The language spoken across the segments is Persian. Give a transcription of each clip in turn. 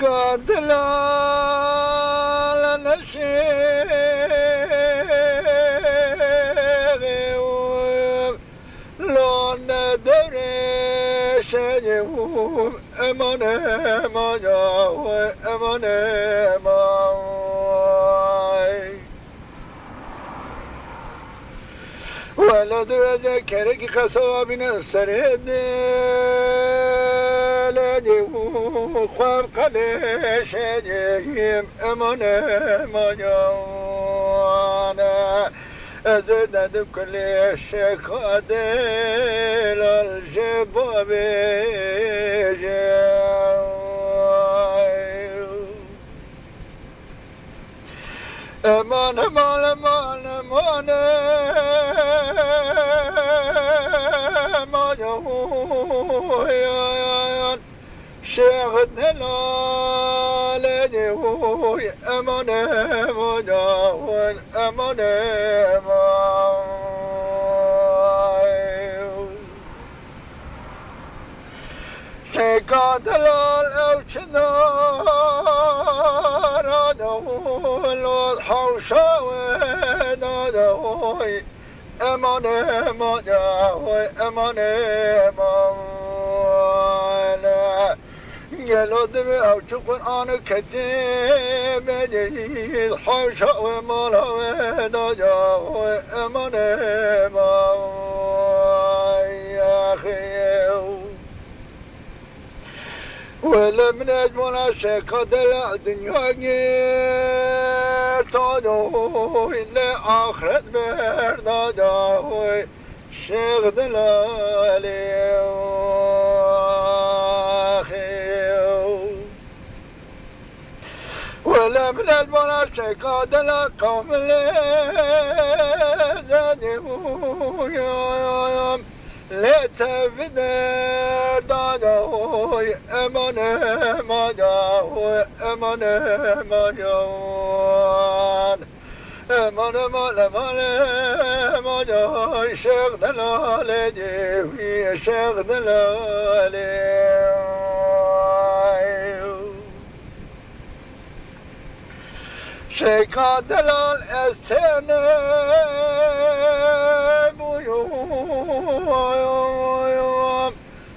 شكاد لا نشيغ لا ندر شجوم أمان ما جاوي أمان ما ولد وذكرك خصاب نفسرد لجو خواب قدش جيم أمان ما جاوانا أزدد كل شكاد للجباب أمان أمان أمان أمان ما جويان شيخ دلال جوي أمان ما جوين أمان ما شيخ دلال أو شنار دول حوشاوي دول أمان ما جاوي أمان ما لا قالوا دمي أو قرآن كتيب جديد حوشا ومالا جاوي أمان ما يا أخي ولم نجمنا شكاد الدنيا غير تدوي لآخرت بردا جاوي شيخ دلالي ولم نجمنا شكاد القوم لزدوا لا تفدر داوي أمان ما جاوي أمان ما جوان أمان ما جاوي شيخ دلال جيوي شيخ دلال شيخ دلال استنب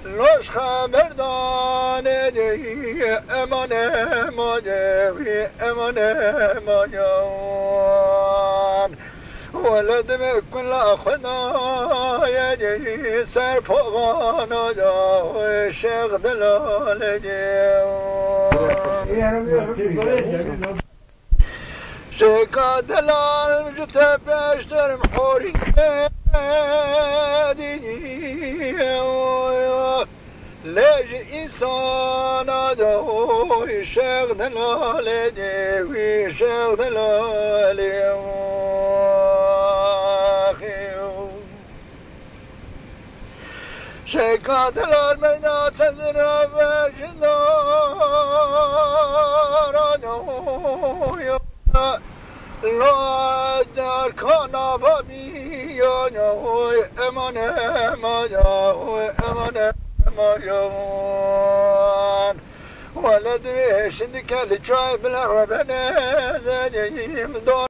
لوش خبردان دی امان ما جوی امان ما جوان ولد بكل خدای دی سر فوقان جاوی شیخ دلال جوان شيخ دلال جت بشتر محوري ليش إنسان دوي شيخ دلال دوي شيخ دلال شيخ دلال من تزرع بجدار دوي لا در کانا بابی یا نوی امان ما جاوی امان ما جوان ولد ویشند کل چای بلا ربنا زدیم